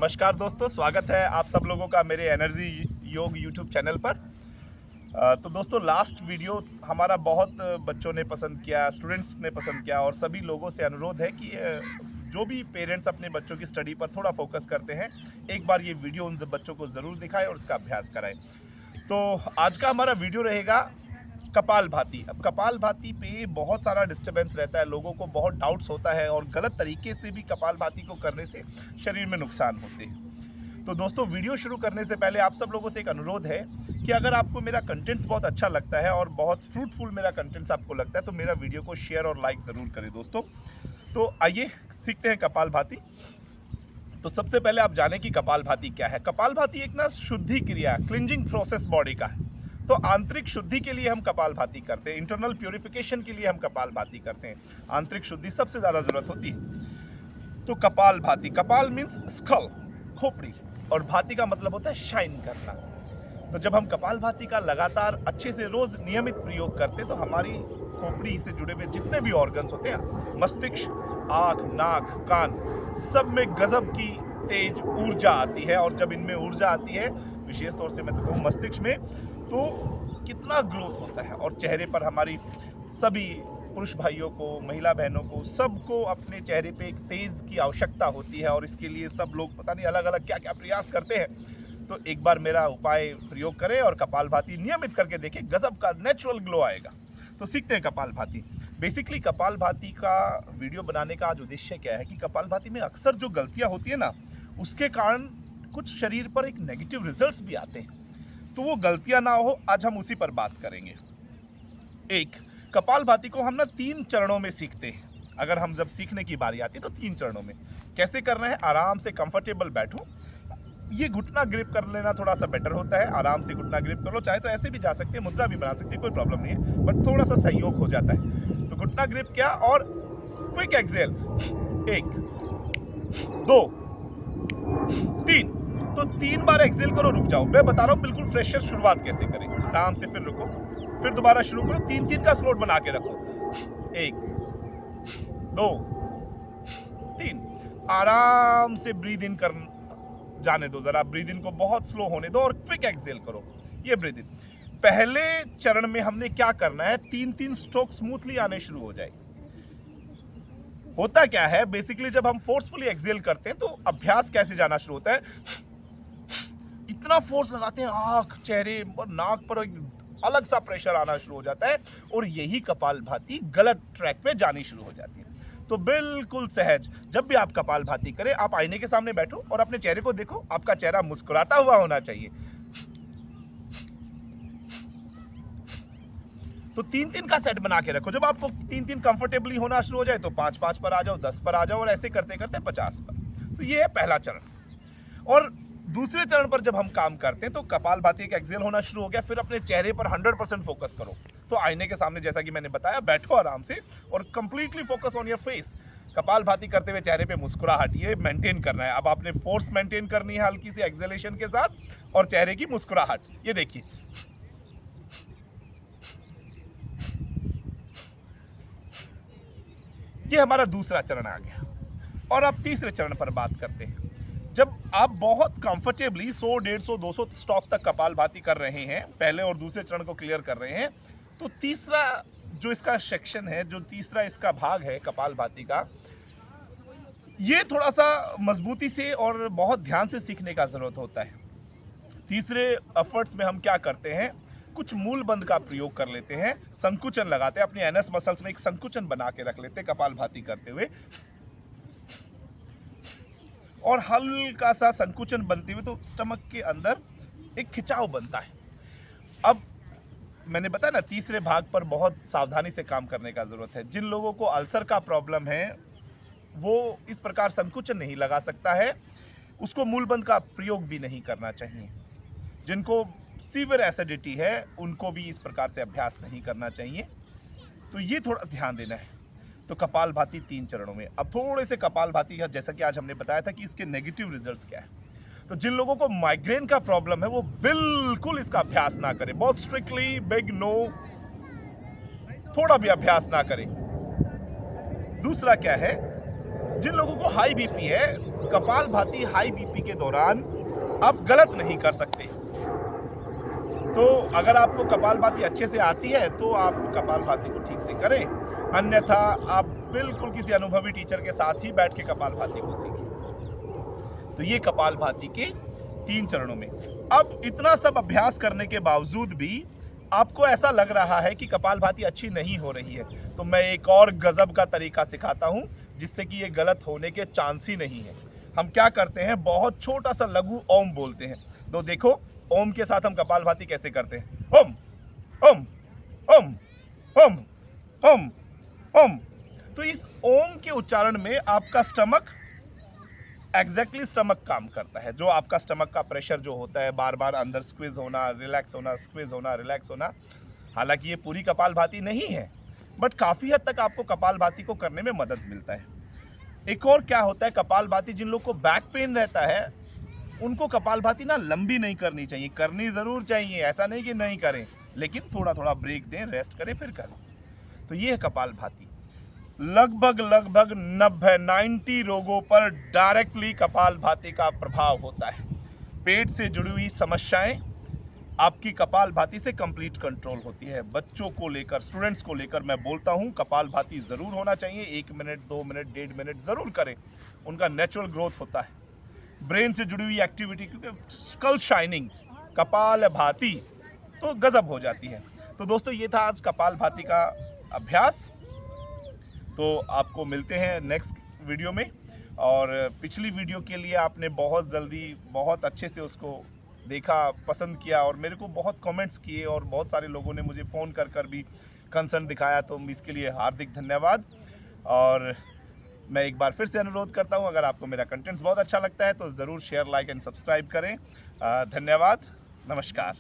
नमस्कार दोस्तों, स्वागत है आप सब लोगों का मेरे एनर्जी योग यूट्यूब चैनल पर। तो दोस्तों, लास्ट वीडियो हमारा बहुत बच्चों ने पसंद किया, स्टूडेंट्स ने पसंद किया और सभी लोगों से अनुरोध है कि जो भी पेरेंट्स अपने बच्चों की स्टडी पर थोड़ा फोकस करते हैं, एक बार ये वीडियो उन बच्चों को ज़रूर दिखाएं और इसका अभ्यास कराएं। तो आज का हमारा वीडियो रहेगा कपालभाति। अब कपालभाति पे बहुत सारा डिस्टर्बेंस रहता है, लोगों को बहुत डाउट्स होता है और गलत तरीके से भी कपालभाति को करने से शरीर में नुकसान होते हैं। तो दोस्तों, वीडियो शुरू करने से पहले आप सब लोगों से एक अनुरोध है कि अगर आपको मेरा कंटेंट्स बहुत अच्छा लगता है और बहुत फ्रूटफुल मेरा कंटेंट्स आपको लगता है तो मेरा वीडियो को शेयर और लाइक ज़रूर करें दोस्तों। तो आइए सीखते हैं कपालभाति। तो सबसे पहले आप जानें कि कपालभाति क्या है। कपालभाति एक शुद्धि क्रिया, क्लिंजिंग प्रोसेस बॉडी का है। तो आंतरिक शुद्धि के लिए हम कपालभाति करते हैं, इंटरनल प्यूरिफिकेशन के लिए हम कपालभाति करते हैं। आंतरिक शुद्धि सबसे ज़्यादा ज़रूरत होती है। तो कपालभाति, कपाल मीन्स स्कल, खोपड़ी, और भाति का मतलब होता है शाइन करना। तो जब हम कपालभाति का लगातार अच्छे से रोज़ नियमित प्रयोग करते हैं तो हमारी खोपड़ी से जुड़े हुए जितने भी ऑर्गन्स होते हैं, मस्तिष्क, आँख, नाक, कान, सब में गजब की तेज ऊर्जा आती है। और जब इनमें ऊर्जा आती है, विशेष तौर से मैं तो कहूँ मस्तिष्क में, तो कितना ग्रोथ होता है। और चेहरे पर हमारी सभी पुरुष भाइयों को, महिला बहनों को, सबको अपने चेहरे पे एक तेज की आवश्यकता होती है और इसके लिए सब लोग पता नहीं अलग अलग क्या क्या प्रयास करते हैं। तो एक बार मेरा उपाय प्रयोग करें और कपालभाति नियमित करके देखें, गजब का नेचुरल ग्लो आएगा। तो सीखते हैं कपालभाति। बेसिकली कपालभाति का वीडियो बनाने का आज उद्देश्य क्या है कि कपालभाति में अक्सर जो गलतियां होती है ना, उसके कारण कुछ शरीर पर एक नेगेटिव रिजल्ट्स भी आते हैं। तो वो गलतियां ना हो, आज हम उसी पर बात करेंगे। एक, कपालभाति को हम 3 चरणों में सीखते हैं। अगर हम जब सीखने की बारी आती है तो 3 चरणों में। कैसे करना है? आराम से कंफर्टेबल बैठो। ये घुटना ग्रिप कर लेना थोड़ा सा बेटर होता है। आराम से घुटना ग्रिप कर लो, चाहे तो ऐसे भी जा सकते हैं, मुद्रा भी बना सकते हैं, कोई प्रॉब्लम नहीं है, बट थोड़ा सा सहयोग हो जाता है। तो घुटना ग्रिप किया और क्विक एक्सेल, 1, 2, 3। तो 3 बार एक्सेल करो, रुक जाओ। मैं बता रहा हूँ बिल्कुल फ्रेशर शुरुआत कैसे करें। आराम से फिर रुको, फिर दोबारा शुरू करो। 3-3 का स्लोट बना के रखो। 1, 2, 3। आराम से ब्रीद इन कर जाने दो, जरा ब्रीद इन को बहुत स्लो होने दो और क्विक एक्सेल करो। ये ब्रीद इन। पहले चरण में हमने क्या करना है, 3-3 स्ट्रोक स्मूथली आने शुरू हो जाए। होता क्या है, बेसिकली जब हम फोर्सफुली एक्सेल करते हैं तो अभ्यास कैसे जाना शुरू होता है, इतना फोर्स लगाते हैं, आंख, चेहरे और नाक पर एक अलग सा प्रेशर आना शुरू हो जाता है और यही कपालभाति गलत ट्रैक पे जानी शुरू हो जाती है। तो बिल्कुल सहज, जब भी आप कपालभाति करें, आप आईने के सामने बैठो और अपने चेहरे को देखो। आपका चेहरा मुस्कुराता हुआ होना चाहिए। तो 3-3 का सेट बना के रखो। जब आपको 3-3 कंफर्टेबली होना शुरू हो जाए तो 5-5 पर आ जाओ, 10 पर आ जाओ और ऐसे करते करते 50 पर। तो ये है पहला चरण। और दूसरे चरण पर जब हम काम करते हैं तो कपालभाति का एक्सेल होना शुरू हो गया। फिर अपने चेहरे पर 100% फोकस करो। तो आईने के सामने, जैसा कि मैंने बताया, बैठो आराम से और completely focus on your face. Kapalbhati करते हुए चेहरे पे मुस्कुराहट ये मेंटेन करना है। अब आपने फोर्स मेंटेन करनी है हल्की सी एक्सेलेशन के साथ और चेहरे की मुस्कुराहट। ये देखिए, ये हमारा दूसरा चरण आ गया। और अब तीसरे चरण पर बात करते हैं। जब आप बहुत कंफर्टेबली 100, 150, 200 स्टॉप तक कपालभाति कर रहे हैं, पहले और दूसरे चरण को क्लियर कर रहे हैं, तो तीसरा जो इसका सेक्शन है, जो तीसरा इसका भाग है कपालभाति का, ये थोड़ा सा मजबूती से और बहुत ध्यान से सीखने का जरूरत होता है। तीसरे एफर्ट्स में हम क्या करते हैं, कुछ मूल बंद का प्रयोग कर लेते हैं, संकुचन लगाते हैं, अपने एनएस मसल्स में एक संकुचन बना के रख लेते हैं कपालभाति करते हुए, और हल्का सा संकुचन बनते हुए तो स्टमक के अंदर एक खिंचाव बनता है। अब मैंने बताया ना, तीसरे भाग पर बहुत सावधानी से काम करने का जरूरत है। जिन लोगों को अल्सर का प्रॉब्लम है वो इस प्रकार संकुचन नहीं लगा सकता है, उसको मूलबंद का प्रयोग भी नहीं करना चाहिए। जिनको सीवियर एसिडिटी है उनको भी इस प्रकार से अभ्यास नहीं करना चाहिए। तो ये थोड़ा ध्यान देना है। तो कपालभाति 3 चरणों में। अब थोड़े से कपालभाति का, जैसा कि आज हमने बताया था कि इसके नेगेटिव रिजल्ट्स क्या है। तो जिन लोगों को माइग्रेन का प्रॉब्लम है वो बिल्कुल इसका अभ्यास ना करें, बहुत स्ट्रिक्टली बिग नो, थोड़ा भी अभ्यास ना करें। दूसरा क्या है, जिन लोगों को हाई बीपी है, कपालभाति हाई बीपी के दौरान आप गलत नहीं कर सकते। तो अगर आपको कपालभाति अच्छे से आती है तो आप कपालभाति को ठीक से करें, अन्यथा आप बिल्कुल किसी अनुभवी टीचर के साथ ही बैठ के कपालभाति को सीखें। तो ये कपालभाति के 3 चरणों में। अब इतना सब अभ्यास करने के बावजूद भी आपको ऐसा लग रहा है कि कपालभाति अच्छी नहीं हो रही है, तो मैं एक और गजब का तरीका सिखाता हूं जिससे कि ये गलत होने के चांस ही नहीं है। हम क्या करते हैं, बहुत छोटा सा लघु ओम बोलते हैं। तो देखो, ओम के साथ हम कपालभाति कैसे करते हैं। ओम ओम ओम ओम ओम ओम। तो इस ओम के उच्चारण में आपका स्टमक स्टमक काम करता है। जो आपका स्टमक का प्रेशर जो होता है, बार बार अंदर स्क्विज होना, रिलैक्स होना, स्क्विज होना, रिलैक्स होना, हालांकि ये पूरी कपालभाति नहीं है, बट काफ़ी हद तक आपको कपालभाति को करने में मदद मिलता है। एक और क्या होता है, कपालभाति जिन लोग को बैक पेन रहता है उनको कपालभाति ना लंबी नहीं करनी चाहिए। करनी ज़रूर चाहिए, ऐसा नहीं कि नहीं करें, लेकिन थोड़ा थोड़ा ब्रेक दें, रेस्ट करें, फिर करें। तो ये है कपालभाति। लगभग 90 रोगों पर डायरेक्टली कपालभाति का प्रभाव होता है। पेट से जुड़ी हुई समस्याएं आपकी कपालभाति से कंप्लीट कंट्रोल होती है। बच्चों को लेकर, स्टूडेंट्स को लेकर मैं बोलता हूं, कपालभाति ज़रूर होना चाहिए। 1 मिनट, 2 मिनट, 1.5 मिनट ज़रूर करें, उनका नेचुरल ग्रोथ होता है। ब्रेन से जुड़ी हुई एक्टिविटी, क्योंकि स्कल शाइनिंग कपालभाति तो गजब हो जाती है। तो दोस्तों, ये था आज कपालभाति का अभ्यास। तो आपको मिलते हैं नेक्स्ट वीडियो में। और पिछली वीडियो के लिए आपने बहुत जल्दी, बहुत अच्छे से उसको देखा, पसंद किया और मेरे को बहुत कमेंट्स किए और बहुत सारे लोगों ने मुझे फ़ोन कर भी कंसर्न दिखाया, तो इसके लिए हार्दिक धन्यवाद। और मैं एक बार फिर से अनुरोध करता हूं, अगर आपको मेरा कंटेंट्स बहुत अच्छा लगता है तो ज़रूर शेयर, लाइक एंड सब्सक्राइब करें। धन्यवाद, नमस्कार।